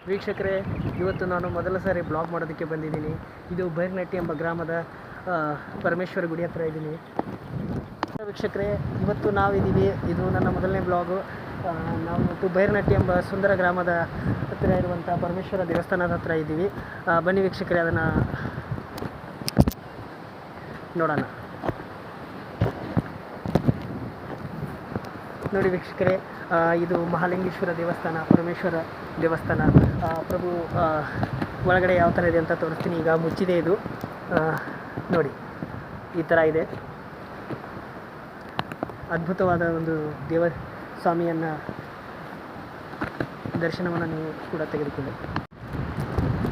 ವೀಕ್ಷಕರೇ, ಇವತ್ತು ನಾನು ಮೊದಲ ಸಾರಿ ಬ್ಲಾಗ್ ಮಾಡೋದಕ್ಕೆ ಬಂದಿದ್ದೀನಿ. ಇದು ಬೈರ್ನಟ್ಟಿ ಎಂಬ ಗ್ರಾಮದ ಪರಮೇಶ್ವರ ಗುಡಿ ಹತ್ರ ಇದ್ದೀನಿ. ವೀಕ್ಷಕರೇ, ಇವತ್ತು ನಾವಿದ್ದೀವಿ, ಇದು ನನ್ನ ಮೊದಲನೇ ಬ್ಲಾಗು. ನಾವು ಇವತ್ತು ಬೈರ್ನಟ್ಟಿ ಎಂಬ ಸುಂದರ ಗ್ರಾಮದ ಹತ್ತಿರ ಇರುವಂಥ ಪರಮೇಶ್ವರ ದೇವಸ್ಥಾನದ ಹತ್ರ ಇದ್ದೀವಿ. ಬನ್ನಿ ವೀಕ್ಷಕರೇ, ಅದನ್ನು ನೋಡೋಣ. ನೋಡಿ ವೀಕ್ಷಕರೇ, ಇದು ಮಹಾಲಿಂಗೇಶ್ವರ ದೇವಸ್ಥಾನ, ಪರಮೇಶ್ವರ ದೇವಸ್ಥಾನ. ಪ್ರಭು ಒಳಗಡೆ ಯಾವ ಥರ ಇದೆ ಅಂತ ತೋರಿಸ್ತೀನಿ. ಈಗ ಮುಚ್ಚಿದೆ ಇದು, ನೋಡಿ ಈ ಥರ ಇದೆ. ಅದ್ಭುತವಾದ ಒಂದು ಸ್ವಾಮಿಯನ್ನು ದರ್ಶನವನ್ನು ನೀವು ಕೂಡ ತೆಗೆದುಕೊಳ್ಳಿ.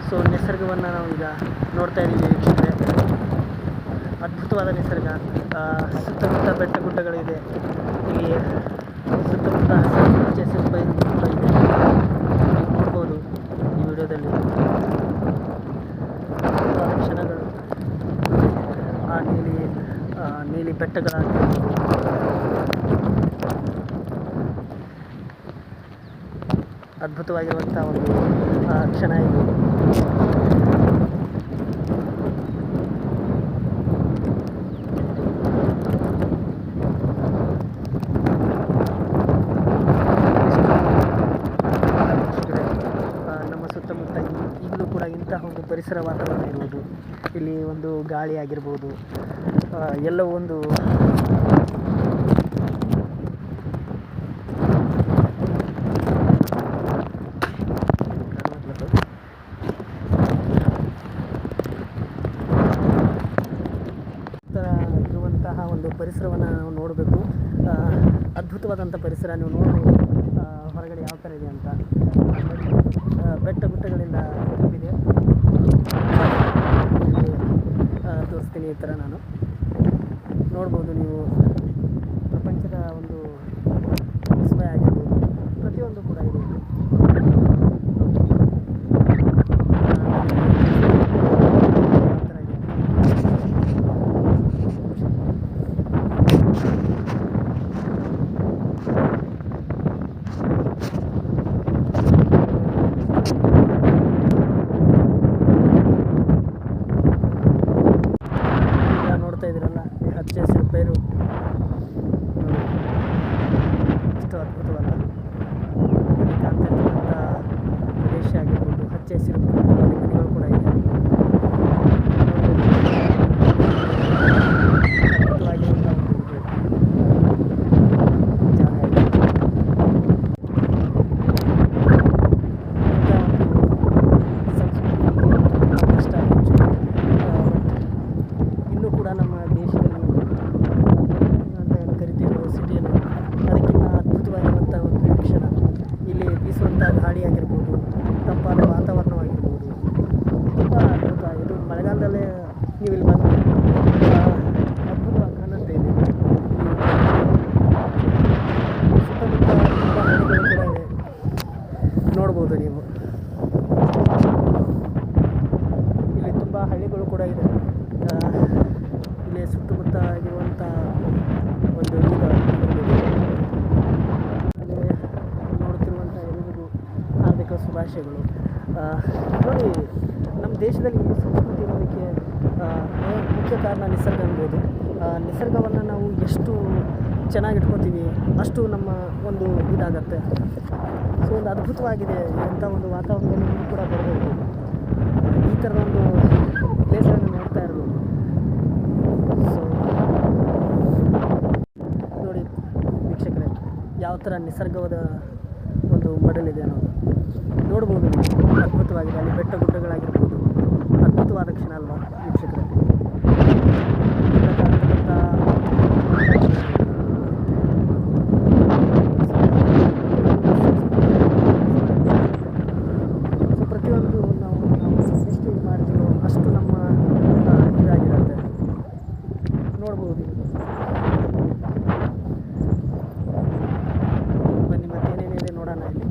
ಸೊ ನಿಸರ್ಗವನ್ನು ನಾವು ಈಗ ನೋಡ್ತಾ ಇದ್ದೀವಿ ವೀಕ್ಷಕರೇ. ಅದ್ಭುತವಾದ ನಿಸರ್ಗ, ಸುತ್ತಮುತ್ತ ಬೆಟ್ಟ ಗುಡ್ಡಗಳಿದೆ. ಇಲ್ಲಿ ಸುತ್ತಮುತ್ತ ಹಸಿರು ಬೈಲು ಇದೆ, ನೀವು ನೋಡ್ಬೋದು ಈ ವಿಡಿಯೋದಲ್ಲಿ. ಕ್ಷಣಗಳು, ಆ ನೀಲಿ ಬೆಟ್ಟಗಳಾಗಿರ್ಬೋದು, ಅದ್ಭುತವಾಗಿರುವಂಥ ಒಂದು ಕ್ಷಣ ಇದು. ನಮ್ಮ ಸುತ್ತಮುತ್ತ ಈಗಲೂ ಕೂಡ ಇಂತಹ ಒಂದು ಪರಿಸರ ವಾತಾವರಣ ಇರುವುದು. ಇಲ್ಲಿ ಒಂದು ಗಾಳಿ ಆಗಿರ್ಬೋದು, ಎಲ್ಲವೂ ಒಂದು ಇರುವಂತಹ ಒಂದು ಪರಿಸರವನ್ನು ನಾವು ನೋಡಬೇಕು. ಅದ್ಭುತವಾದಂಥ ಪರಿಸರ ನೀವು ನೋಡ್ಬೋದು, ಹೊರಗಡೆ ಯಾವ ಥರ ಇದೆ ಅಂತ. ಬೆಟ್ಟ ಗುಡ್ಡಗಳಿಂದ ತುಂಬಿದೆ. ತೋರಿಸ್ತೀನಿ. ಈ ಥರ ನಾನು ನೋಡ್ಬೋದು ನೀವು. ಪ್ರಪಂಚದ ಒಂದು ವಿಸ್ಮಯ ಆಗಿರ್ಬೋದು, ಪ್ರತಿಯೊಂದು ಕೂಡ ಇದೆ. ನೋಡ್ತಾ ಇದ್ದೀರಲ್ಲ, ಹಚ್ಚ ಹಸಿರು ಪೈರು, ಇಷ್ಟು ಅದ್ಭುತವಲ್ಲ. ಕಾಣ್ತಿರ್ತಕ್ಕಂಥ ಪ್ರದೇಶ ಆಗಿರ್ಬೋದು, ಹಚ್ಚ ಹಸಿರು ಮನೆಗಳು ಕೂಡ ಇದೆ. ಅದ್ಭುತವಾಗಿರುವಂಥ ಒಂದು ಜಾಗ ಇದೆ. ಕಷ್ಟ ಹೆಚ್ಚು, ಇನ್ನೂ ಕೂಡ ನಮ್ಮ ದೇಶದಲ್ಲಿ ಅಂತ ಏನು ಕರಿತೀವಿ ಸಿಟಿಯಲ್ಲಿ, ಅದಕ್ಕಿಂತ ಅದ್ಭುತವಾಗಿರುವಂಥ ಒಂದು ಕ್ಷಣ. ಇಲ್ಲಿ ಬೀಸುವಂಥ ಗಾಳಿ ಆಗಿರ್ಬೋದು, ತಂಪಾದ ವಾತಾವರಣವಾಗಿರ್ಬೋದು, ತುಂಬ ಅದ್ಭುತ. ಇದು ಮಳೆಗಾಲದಲ್ಲೇ ನೀವು ಇಲ್ಲಿ ಬಂದು ಅದ್ಭುತವಾಗಿ ಕಾಣುತ್ತೆ ಇದೆ. ಸುತ್ತಮುತ್ತ ತುಂಬ ಹಳ್ಳಿಗಳು ಕೂಡ ಇದೆ, ನೋಡ್ಬೋದು ನೀವು. ಇಲ್ಲಿ ತುಂಬ ಹಳ್ಳಿಗಳು ಕೂಡ ಇದೆ. ಇಲ್ಲಿ ಸುತ್ತಮುತ್ತ ಆಗಿರುವಂಥ ಒಂದು ಅಲ್ಲಿ ನೋಡ್ತಿರುವಂಥ ಎಲ್ಲರಿಗೂ ಹಾರ್ದಿಕ ಶುಭಾಶಯಗಳು. ನೋಡಿ, ನಮ್ಮ ದೇಶದಲ್ಲಿ ಸಂಸ್ಕೃತಿ ಇರೋದಕ್ಕೆ ಮುಖ್ಯ ಕಾರಣ ನಿಸರ್ಗ ಅನ್ಬೋದು. ನಿಸರ್ಗವನ್ನು ನಾವು ಎಷ್ಟು ಚೆನ್ನಾಗಿ ಇಟ್ಕೊತೀವಿ ಅಷ್ಟು ನಮ್ಮ ಒಂದು ಇದಾಗತ್ತೆ. ಸೊ ಒಂದು ಅದ್ಭುತವಾಗಿದೆ ಇಂಥ ಒಂದು ವಾತಾವರಣದಲ್ಲಿ ನೀವು ಕೂಡ ಬರಬೇಕು. ಈ ಥರದ ಒಂದು ಪ್ಲೇಸ್ಗಳನ್ನು ನೋಡ್ತಾ ಇರ್ಬೋದು. ಸೊ ನೋಡಿ ವೀಕ್ಷಕರೇ, ಯಾವ ಥರ ನಿಸರ್ಗವಾದ ಒಂದು ಮಡಲಿದೆ ಅನ್ನೋದು ನೋಡ್ಬೋದು. ಅದ್ಭುತವಾಗಿದೆ. ಅಲ್ಲಿ ಬೆಟ್ಟ ಗುಡ್ಡಗಳಾಗಿರ್ಬೋದು, ಅದ್ಭುತವಾದ ಕ್ಷಣ ಅಲ್ವಾ ವೀಕ್ಷಕರೇ? ಸೊ ಪ್ರತಿಯೊಂದು ನಾವು ಎಷ್ಟು ಇದು ಮಾಡ್ತೀವೋ ಅಷ್ಟು ನಮ್ಮ ಇದಾಗಿರುತ್ತೆ, ನೋಡ್ಬೋದು. ಬನ್ನಿ ಮತ್ತೇನೇನಿದೆ ನೋಡೋಣ. ಇಲ್ಲಿ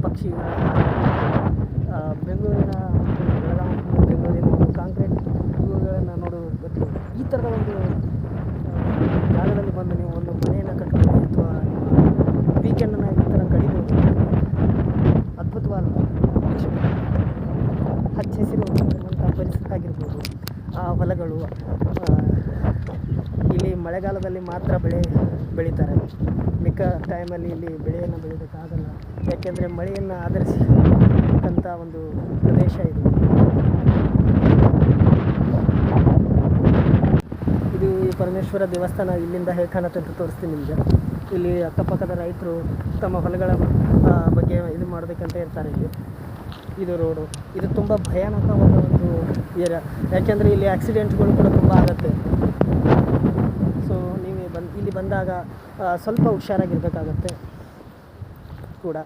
ಪಕ್ಷಿಗಳ ಬೆಂಗಳೂರಿನ ಕಾಂಕ್ರೀಟ್ ಇವುಗಳನ್ನು ನೋಡೋದು ಗೊತ್ತು. ಈ ಥರದ ಒಂದು ಜಾಗದಲ್ಲಿ ಬಂದು ನೀವು ಒಂದು ಮನೆಯನ್ನು ಕಟ್ಕೊಂಡು ಅಥವಾ ವೀಕೆಂಡನ್ನು ಈ ಥರ ಕಡಿಬೋದು. ಅದ್ಭುತವಾದ ಹಚ್ಚ ಹಸಿರು ಇರುವಂಥ ಪರಿಸರ ಆಗಿರ್ಬೋದು, ಆ ಹೊಲಗಳು. ಇಲ್ಲಿ ಮಳೆಗಾಲದಲ್ಲಿ ಮಾತ್ರ ಬೆಳೀತಾರೆ, ಮಿಕ್ಕ ಟೈಮಲ್ಲಿ ಇಲ್ಲಿ ಬೆಳೆಯನ್ನು ಬೆಳೀಬೇಕಾಗಲ್ಲ. ಯಾಕೆಂದರೆ ಮಳೆಯನ್ನು ಆಧರಿಸಿರ್ತಕ್ಕಂಥ ಒಂದು ಪ್ರದೇಶ ಇದು. ಇದು ಈ ಪರಮೇಶ್ವರ ದೇವಸ್ಥಾನ ಇಲ್ಲಿಂದ ಹೇಗೆ ಕಾಣುತ್ತೆ ಅಂತ ತೋರಿಸ್ತೀನಿ ನಿಮಗೆ. ಇಲ್ಲಿ ಅಕ್ಕಪಕ್ಕದ ರೈತರು ತಮ್ಮ ಹೊಲಗಳ ಬಗ್ಗೆ ಇದು ಮಾಡಬೇಕಂತ ಇರ್ತಾರೆ. ಇದು ರೋಡು, ಇದು ತುಂಬ ಭಯಾನಕವಾದ ಒಂದು ಏರಿಯಾ. ಯಾಕೆಂದರೆ ಇಲ್ಲಿ ಆಕ್ಸಿಡೆಂಟ್ಗಳು ಕೂಡ ತುಂಬ ಆಗುತ್ತೆ. ಸೊ ನೀವು ಇಲ್ಲಿ ಬಂದಾಗ ಸ್ವಲ್ಪ ಹುಷಾರಾಗಿರ್ಬೇಕಾಗತ್ತೆ ಕೂಡ.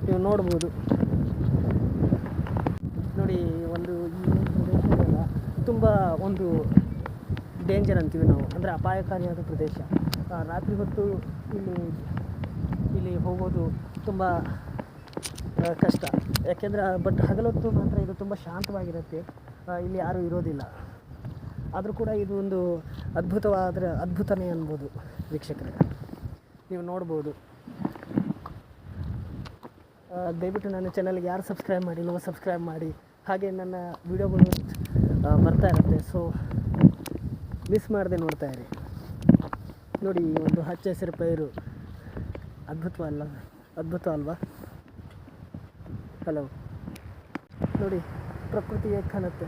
ನೀವು ನೋಡ್ಬೋದು ನೋಡಿ, ಒಂದು ಈ ಪ್ರದೇಶದಲ್ಲ ತುಂಬ ಒಂದು ಡೇಂಜರ್ ಅಂತೀವಿ ನಾವು, ಅಂದರೆ ಅಪಾಯಕಾರಿಯಾದ ಪ್ರದೇಶ. ರಾತ್ರಿ ಹೊತ್ತು ಇಲ್ಲಿ ಹೋಗೋದು ತುಂಬ ಕಷ್ಟ. ಯಾಕೆಂದರೆ ಬಟ್ ಹಗಲೊತ್ತು ಮಾತ್ರ ಇದು ತುಂಬ ಶಾಂತವಾಗಿರುತ್ತೆ, ಇಲ್ಲಿ ಯಾರೂ ಇರೋದಿಲ್ಲ. ಆದರೂ ಕೂಡ ಇದು ಒಂದು ಅದ್ಭುತನೇ ಅನ್ಬೋದು ವೀಕ್ಷಕರೇ. ನೀವು ನೋಡ್ಬೋದು. ದಯವಿಟ್ಟು ನನ್ನ ಚಾನಲ್ಗೆ ಯಾರು ಸಬ್ಸ್ಕ್ರೈಬ್ ಮಾಡಿಲ್ವೋ ಸಬ್ಸ್ಕ್ರೈಬ್ ಮಾಡಿ. ಹಾಗೆ ನನ್ನ ವಿಡಿಯೋಗಳು ಬರ್ತಾ ಇರುತ್ತೆ, ಸೊ ಮಿಸ್ ಮಾಡದೆ ನೋಡ್ತಾ ಇರಿ. ನೋಡಿ, ಒಂದು ಹಚ್ಚ ಹಸಿರು ಪೈರು ಅದ್ಭುತ ಅಲ್ವಾ? ಹಲೋ, ನೋಡಿ ಪ್ರಕೃತಿ ಹೇಗೆ ಕಾಣುತ್ತೆ.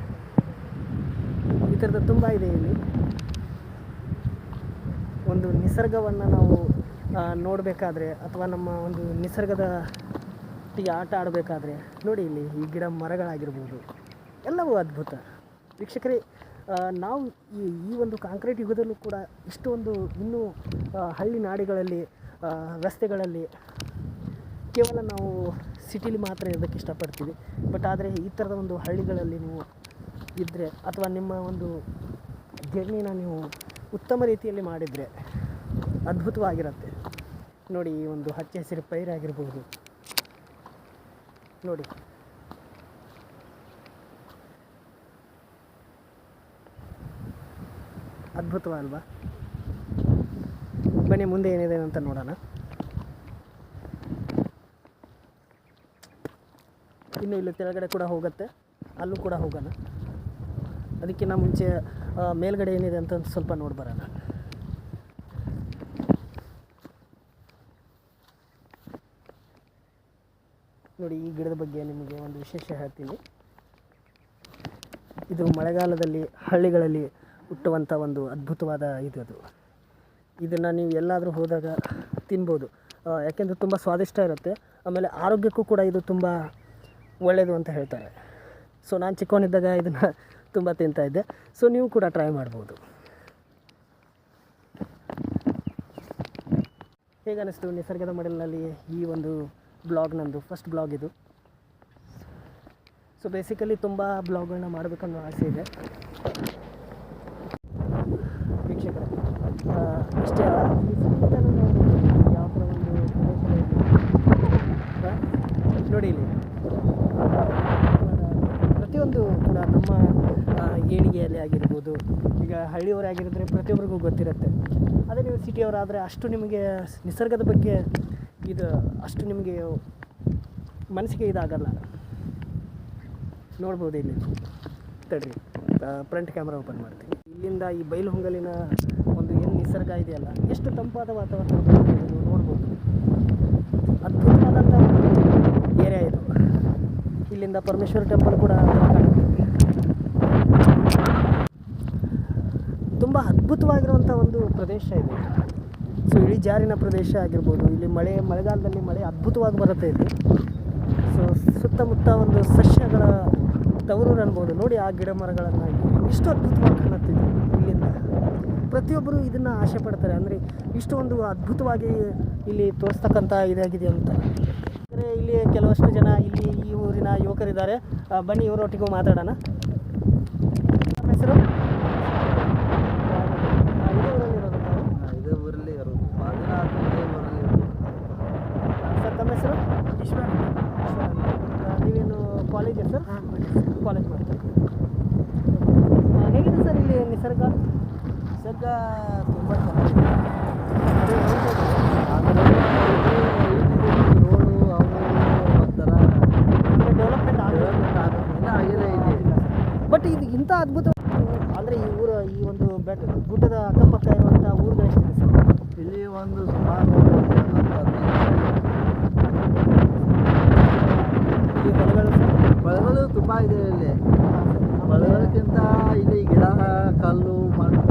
ಈ ಥರದ ತುಂಬ ಇದೆ ಇಲ್ಲಿ. ಒಂದು ನಿಸರ್ಗವನ್ನು ನಾವು ನೋಡಬೇಕಾದ್ರೆ, ಅಥವಾ ನಮ್ಮ ಒಂದು ನಿಸರ್ಗದ ಆಟ ಆಡಬೇಕಾದ್ರೆ ನೋಡಿ, ಇಲ್ಲಿ ಈ ಗಿಡ ಮರಗಳಾಗಿರ್ಬೋದು, ಎಲ್ಲವೂ ಅದ್ಭುತ ವೀಕ್ಷಕರೇ. ನಾವು ಈ ಒಂದು ಕಾಂಕ್ರೀಟ್ ಯುಗದಲ್ಲೂ ಕೂಡ ಇಷ್ಟೊಂದು ಇನ್ನೂ ಹಳ್ಳಿ ನಾಡಿಗಳಲ್ಲಿ ರಸ್ತೆಗಳಲ್ಲಿ ಕೇವಲ ನಾವು ಸಿಟಿಲಿ ಮಾತ್ರ ಇರೋದಕ್ಕೆ ಇಷ್ಟಪಡ್ತೀವಿ. ಬಟ್ ಆದರೆ ಈ ಥರದ ಒಂದು ಹಳ್ಳಿಗಳಲ್ಲಿ ನೀವು ಇದ್ದರೆ, ಅಥವಾ ನಿಮ್ಮ ಒಂದು ಜರ್ನಿನ ನೀವು ಉತ್ತಮ ರೀತಿಯಲ್ಲಿ ಮಾಡಿದರೆ ಅದ್ಭುತವಾಗಿರುತ್ತೆ. ನೋಡಿ, ಈ ಒಂದು ಹಚ್ಚ ಹಸಿರು ಪೈರಾಗಿರ್ಬೋದು ನೋಡಿ. ಅದ್ಭುತವಲ್ವಾ? ಬನ್ನಿ ಮುಂದೆ ಏನಿದೆ ಅಂತ ನೋಡೋಣ. ಇನ್ನು ಇಲ್ಲಿ ಕೆಳಗಡೆ ಕೂಡ ಹೋಗುತ್ತೆ, ಅಲ್ಲೂ ಕೂಡ ಹೋಗೋಣ. ಅದಕ್ಕಿಂತ ಮುಂಚೆ ಮೇಲ್ಗಡೆ ಏನಿದೆ ಅಂತ ಸ್ವಲ್ಪ ನೋಡಿ ಬರೋಣ. ನೋಡಿ, ಈ ಗಿಡದ ಬಗ್ಗೆ ನಿಮಗೆ ಒಂದು ವಿಶೇಷ ಹೇಳ್ತೀನಿ. ಇದು ಮಳೆಗಾಲದಲ್ಲಿ ಹಳ್ಳಿಗಳಲ್ಲಿ ಹುಟ್ಟುವಂಥ ಒಂದು ಅದ್ಭುತವಾದ ಅದು. ಇದನ್ನು ನೀವು ಎಲ್ಲಾದರೂ ಹೋದಾಗ ತಿನ್ಬೋದು, ಯಾಕೆಂದರೆ ತುಂಬ ಸ್ವಾದಿಷ್ಟ ಇರುತ್ತೆ. ಆಮೇಲೆ ಆರೋಗ್ಯಕ್ಕೂ ಕೂಡ ಇದು ತುಂಬ ಒಳ್ಳೆಯದು ಅಂತ ಹೇಳ್ತಾರೆ. ಸೊ ನಾನು ಚಿಕ್ಕವನಿದ್ದಾಗ ಇದನ್ನು ತುಂಬ ತಿಂತಾಯಿದ್ದೆ. ಸೊ ನೀವು ಕೂಡ ಟ್ರೈ ಮಾಡ್ಬೋದು. ಹೇಗೆ ಅನ್ನಿಸ್ತು ನಿಸರ್ಗದ ಮಡಿಲಿನಲ್ಲಿ ಈ ಒಂದು ಬ್ಲಾಗ್? ನಂದು ಫಸ್ಟ್ ಬ್ಲಾಗ್ ಇದು. ಸೊ ಬೇಸಿಕಲಿ ತುಂಬ ಬ್ಲಾಗ್ಗಳನ್ನ ಮಾಡಬೇಕನ್ನೋ ಆಸೆ ಇದೆ ವೀಕ್ಷಕರೇ. ಅಷ್ಟೇ ಯಾವ ಥರ ಒಂದು ನೋಡಿ, ಇಲ್ಲಿ ಪ್ರತಿಯೊಂದು ಕೂಡ ನಮ್ಮ ಏಳಿಗೆಯಲ್ಲಿ ಆಗಿರ್ಬೋದು. ಈಗ ಹಳ್ಳಿಯವರೇ ಆಗಿರಿದ್ರೆ ಪ್ರತಿಯೊಬ್ಬರಿಗೂ ಗೊತ್ತಿರುತ್ತೆ. ಅದೇ ನೀವು ಸಿಟಿಯವರಾದರೆ ಅಷ್ಟು ನಿಮಗೆ ನಿಸರ್ಗದ ಬಗ್ಗೆ ಅಷ್ಟು ನಿಮಗೆ ಮನಸ್ಸಿಗೆ ಇದಾಗಲ್ಲ. ನೋಡ್ಬೋದು ಇಲ್ಲಿ. ತಡ್ರಿ, ಫ್ರಂಟ್ ಕ್ಯಾಮ್ರಾ ಓಪನ್ ಮಾಡ್ತೀನಿ. ಇಲ್ಲಿಂದ ಈ ಬೈಲಹೊಂಗಲಿನ ಒಂದು ಏನು ನಿಸರ್ಗ ಇದೆಯಲ್ಲ, ಎಷ್ಟು ತಂಪಾದ ವಾತಾವರಣ ನೀವು ನೋಡ್ಬೋದು. ಅದ್ಭುತವಾದಂಥ ಏರಿಯಾ ಇದು. ಇಲ್ಲಿಂದ ಪರಮೇಶ್ವರ ಟೆಂಪಲ್ ಕೂಡ ಕಾಣುತ್ತೆ. ತುಂಬ ಅದ್ಭುತವಾಗಿರುವಂಥ ಒಂದು ಪ್ರದೇಶ ಇದು. ಸೊ ಇಳಿಜಾರಿನ ಪ್ರದೇಶ ಆಗಿರ್ಬೋದು. ಇಲ್ಲಿ ಮಳೆಗಾಲದಲ್ಲಿ ಮಳೆ ಅದ್ಭುತವಾಗಿ ಬರುತ್ತೆ ಇಲ್ಲಿ. ಸೊ ಸುತ್ತಮುತ್ತ ಒಂದು ಸಸ್ಯಗಳ ತವರೂರು ಅನ್ಬೋದು. ನೋಡಿ, ಆ ಗಿಡ ಮರಗಳನ್ನು ಇಷ್ಟು ಅದ್ಭುತವಾಗಿ ಕಾಣುತ್ತಿದೆ. ಇಲ್ಲಿಂದ ಪ್ರತಿಯೊಬ್ಬರು ಇದನ್ನು ಆಸೆ ಪಡ್ತಾರೆ, ಅಂದರೆ ಇಷ್ಟು ಒಂದು ಅದ್ಭುತವಾಗಿ ಇಲ್ಲಿ ತೋರಿಸ್ತಕ್ಕಂಥ ಇದಾಗಿದೆ ಅಂತ. ಅಂದರೆ ಇಲ್ಲಿ ಕೆಲವಷ್ಟು ಜನ ಈ ಊರಿನ ಯುವಕರಿದ್ದಾರೆ. ಬನ್ನಿ ಇವರೊಟ್ಟಿಗೂ ಮಾತಾಡೋಣ. ನಮ್ಮ ಹೆಸರು? ಸರ್ ತಮ್ಮ ಹೆಸರು? ಈಶ್ವರ್. ನೀವೇನು ಕಾಲೇಜ್ ಸರ್? ಕಾಲೇಜ್ ಮಾಡ್ತಾರೆ. ಹೇಗಿದೆ ಸರ್ ಇಲ್ಲಿ ನಿಸರ್ಗ? ತುಂಬ ಚೆನ್ನಾಗಿದೆ. ರೋಡು ಅವು ಅದ್ಭುತ. ಅಂದರೆ ಈ ಊರು, ಈ ಒಂದು ಬೆಟ್ಟ ಗುಡ್ಡದ ಅಕ್ಕಪಕ್ಕ ಇರುವಂಥ ಊರುಗಳು ಎಷ್ಟಿದೆ ಸರ್? ಇಲ್ಲಿ ಒಂದು ಸುಮಾರು ಈ ಹೊಲಗಳು ಸರ್? ಹೊಳಗಳು ತುಂಬ ಇದೆ ಇಲ್ಲಿ. ಹೊಳಗಳಕ್ಕಿಂತ ಇಲ್ಲಿ ಗಿಡ, ಕಲ್ಲು, ಮಣ್ಣು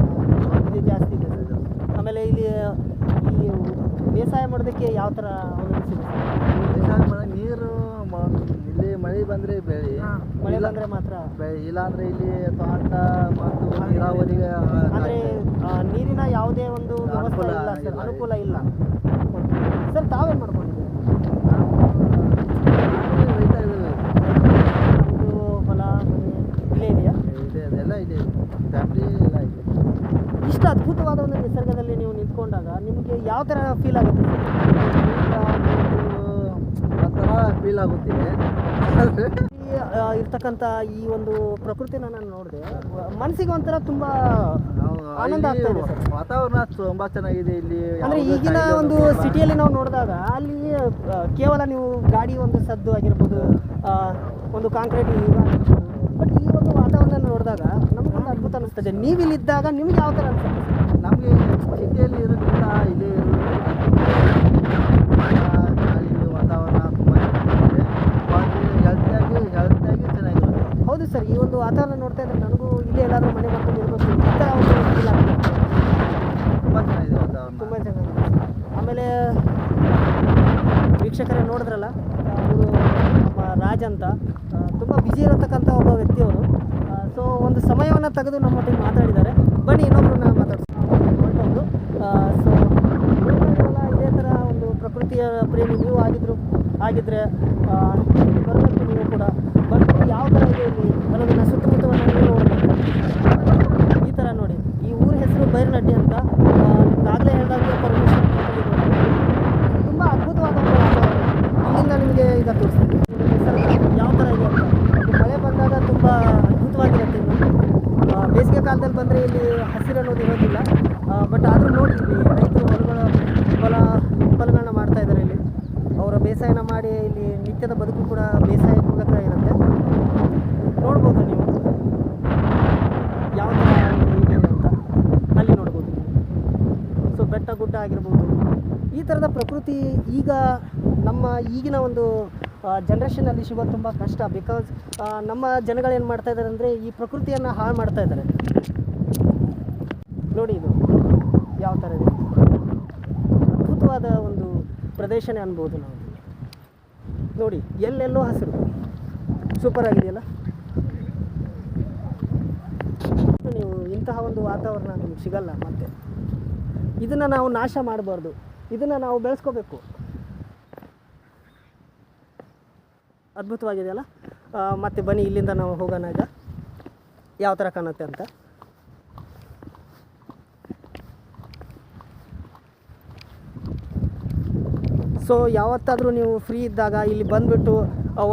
ಇದು ಜಾಸ್ತಿ ಇದೆ ಸರ್. ಆಮೇಲೆ ಇಲ್ಲಿ ಈ ಬೇಸಾಯ ಮಾಡೋದಕ್ಕೆ ಯಾವ ಥರ ಅವಲಂಬಿಸಿದೆ ಸರ್? ಬೇಸಾಯ ಮಾಡಕ್ಕೆ ನೀರು ಇಲ್ಲಿ ಮಳೆ ಬಂದರೆ ಬೆಳೆ, ಮಳೆ ಬಂದರೆ ಮಾತ್ರ ಬೆಳೆ, ಇಲ್ಲಾಂದರೆ ಇಲ್ಲಿ ತೋಟ ಮತ್ತು ನೀರಾವರಿಗೆ ಅಂದರೆ ನೀರಿನ ಯಾವುದೇ ಒಂದು ವ್ಯವಸ್ಥೆ ಇಲ್ಲ ಸರ್, ಅನುಕೂಲ ಇಲ್ಲ. ಸರ್ ತಾವೇನು ಮಾಡ್ಕೊಂಡಿದ್ದೀರಿ? ರೈತ ಇದ್ದೀವಿ. ಇದು ಹೊಲ ಮನೆ ಇಲ್ಲೇ ಇದೆಯಾ? ಇದೆ, ಅದೆಲ್ಲ ಇದೆ, ಫ್ಯಾಮ್ಲಿ ಎಲ್ಲ ಇದೆ. ಇಷ್ಟು ಅದ್ಭುತವಾದ ಒಂದು ನಿಸರ್ಗದಲ್ಲಿ ನೀವು ನಿಂತ್ಕೊಂಡಾಗ ನಿಮಗೆ ಯಾವ ಥರ ಫೀಲ್ ಆಗುತ್ತೆ ಸರ್? ಒಂಥರ ಫೀಲ್ ಆಗುತ್ತಿದೆ. ಇರ್ತಕ್ಕಂಥ ಈ ಒಂದು ಪ್ರಕೃತಿನ ನಾನು ನೋಡಿದೆ, ಮನಸ್ಸಿಗೆ ಒಂಥರ ತುಂಬ ಆನಂದ ಆಗ್ತಾ ಇದೆ ಸರ್. ವಾತಾವರಣ ತುಂಬ ಚೆನ್ನಾಗಿದೆ ಇಲ್ಲಿ. ಅಂದರೆ ಈಗಿನ ಒಂದು ಸಿಟಿಯಲ್ಲಿ ನಾವು ನೋಡಿದಾಗ ಅಲ್ಲಿ ಕೇವಲ ನೀವು ಗಾಡಿ ಒಂದು ಸದ್ದು ಆಗಿರ್ಬೋದು, ಒಂದು ಕಾಂಕ್ರೀಟ್ ಆಗಿರ್ಬೋದು, ಬಟ್ ಈ ಒಂದು ವಾತಾವರಣ ನೋಡಿದಾಗ ನಮಗೊಂದು ಅದ್ಭುತ ಅನಿಸ್ತದೆ. ನೀವು ಇಲ್ಲಿದ್ದಾಗ ನಿಮ್ಗೆ ಯಾವ ಥರ ಅನಿಸ್ತದೆ? ನಮಗೆ ಸಿಟಿಯಲ್ಲಿ ಇರೋದ್ರಿಂದ ಇಲ್ಲಿ ಗಾಳಿ ವಾತಾವರಣ ತುಂಬ ಚೆನ್ನಾಗಿದೆ, ಹೆಲ್ತಿಯಾಗಿ ಚೆನ್ನಾಗಿರುತ್ತೆ. ಹೌದು ಸರ್, ಈ ಒಂದು ವಾತಾವರಣ ನೋಡ್ತಾ ಇದ್ರೆ ನನಗೂ ಇಲ್ಲೇ ಎಲ್ಲಾದರೂ ಮನೆ ಮಾಡ್ಕೊಂಡು ಇರಬೇಕು ಈ ಥರ ಒಂದು ಫೀಲ್ ಆಗುತ್ತೆ. ತುಂಬ ಚೆನ್ನಾಗಿದೆ ವಾತಾವರಣ, ತುಂಬ ಚೆನ್ನಾಗಿದೆ. ಆಮೇಲೆ ವೀಕ್ಷಕರೇ ನೋಡಿದ್ರಲ್ಲ, ಅವರು ನಮ್ಮ ರಾಜ್ ಅಂತ ತುಂಬ ಬ್ಯುಸಿ ಇರತಕ್ಕಂಥ ಒಬ್ಬ ವ್ಯಕ್ತಿಯವರು. ಸೊ ಒಂದು ಸಮಯವನ್ನು ತೆಗೆದು ನಮ್ಮೊಟ್ಟಿಗೆ ಮಾತಾಡಿದ್ದಾರೆ. ಬನ್ನಿ ಇನ್ನೊಬ್ಬರನ್ನ ಮಾತಾಡ್ಕೊಂಡು. ಸೊ ಇದೇ ಥರ ಒಂದು ಪ್ರಕೃತಿಯ ಪ್ರೇಮಿ ನೀವು ಆಗಿದ್ದರೆ ಬರಬೇಕು. ನೀವು ಕೂಡ ಬಂದು ಯಾವ ಥರ ಇದೆ ಇಲ್ಲಿ ಅನ್ನೋದನ್ನು ಸುತ್ತಮುತ್ತವನ್ನು ನೀವು ನೋಡಬೇಕು. ಈ ಥರ ನೋಡಿ, ಈ ಊರ ಹೆಸರು ಬೈರನಡ್ಡಿ ಅಂತ. ನಿಮ್ಗಾಗಲೇ ಹೇಳಿದಾಗೆ ಪರ್ಮಿಷನ್ ತುಂಬ ಅದ್ಭುತವಾದ ಒಂದು ವಾತಾವರಣ. ಇಲ್ಲಿಂದ ನಿಮಗೆ ಈಗ ತೋರಿಸ್ತೀನಿ ಯಾವ ಥರ ಇದೆ ಅಂತ. ಮಳೆ ಬಂದಾಗ ತುಂಬ ಅದ್ಭುತವಾಗಿರುತ್ತೆ. ಬೇಸಿಗೆ ಕಾಲದಲ್ಲಿ ಬಂದರೆ ಇಲ್ಲಿ ಹಸಿರು ಅನ್ನೋದು ಇರೋದಿಲ್ಲ. ಬಟ್ ಆದರೂ ನೋಡಿ, ಇಲ್ಲಿ ರೈತರು ಹೊಲಗಳನ್ನ ಮಾಡ್ತಾ ಇದ್ದಾರೆ. ಇಲ್ಲಿ ಅವರ ಬೇಸಾಯನ ಮಾಡಿ ಇಲ್ಲಿ ನಿತ್ಯದ ಬದುಕು ಕೂಡ ಬೇಸಾಯ ಮೂಲಕ ಇರುತ್ತೆ. ನೋಡ್ಬೋದು ನೀವು ಯಾವ ಥರ ಇದೆ ಅಂತ ಅಲ್ಲಿ ನೋಡ್ಬೋದು. ಸೊ ಬೆಟ್ಟ ಗುಡ್ಡ ಆಗಿರ್ಬೋದು, ಈ ಥರದ ಪ್ರಕೃತಿ ಈಗ ನಮ್ಮ ಈಗಿನ ಒಂದು ಜನ್ರೇಷನಲ್ಲಿ ಸಿಗೋದು ತುಂಬ ಕಷ್ಟ. ಬಿಕಾಸ್ ನಮ್ಮ ಜನಗಳೇನು ಮಾಡ್ತಾ ಇದ್ದಾರೆ ಅಂದರೆ ಈ ಪ್ರಕೃತಿಯನ್ನು ಹಾಳು ಮಾಡ್ತಾ ಇದ್ದಾರೆ. ನೋಡಿ ಇದು ಯಾವ ಥರ ಇದೆ, ಅದ್ಭುತವಾದ ಒಂದು ಪ್ರದೇಶನೇ ಅನ್ಬೋದು ನಾವು. ನೋಡಿ ಎಲ್ಲೆಲ್ಲೋ ಹಸಿರು, ಸೂಪರ್ ಆಗಿದೆಯಲ್ಲ. ನೀವು ಇಂತಹ ಒಂದು ವಾತಾವರಣ ನಿಮ್ಗೆ ಸಿಗಲ್ಲ ಮತ್ತೆ. ಇದನ್ನು ನಾವು ನಾಶ ಮಾಡಬಾರ್ದು, ಇದನ್ನು ನಾವು ಬೆಳೆಸ್ಕೋಬೇಕು. ಅದ್ಭುತವಾಗಿದೆಯಲ್ಲ. ಮತ್ತು ಬನ್ನಿ ಇಲ್ಲಿಂದ ನಾವು ಹೋಗೋಣ ಈಗ, ಯಾವ ಥರ ಕಾಣುತ್ತೆ ಅಂತ. ಸೊ ಯಾವತ್ತಾದರೂ ನೀವು ಫ್ರೀ ಇದ್ದಾಗ ಇಲ್ಲಿ ಬಂದುಬಿಟ್ಟು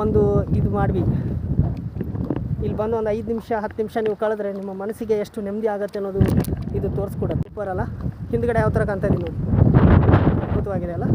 ಒಂದು ಇದು ಮಾಡಿ, ಇಲ್ಲಿ ಬಂದು ಒಂದು 5 ನಿಮಿಷ 10 ನಿಮಿಷ ನೀವು ಕಳೆದ್ರೆ ನಿಮ್ಮ ಮನಸ್ಸಿಗೆ ಎಷ್ಟು ನೆಮ್ಮದಿ ಆಗುತ್ತೆ ಅನ್ನೋದು ಇದು ತೋರಿಸ್ಕೊಡುತ್ತೆ. ಸೂಪರ್ ಅಲ್ಲ. ಹಿಂದ್ಗಡೆ ಯಾವ ಥರ ಕಾಣ್ತಾ ಇದೀನಿ ನೋಡಿ, ಅದ್ಭುತವಾಗಿದೆ ಅಲ್ಲ.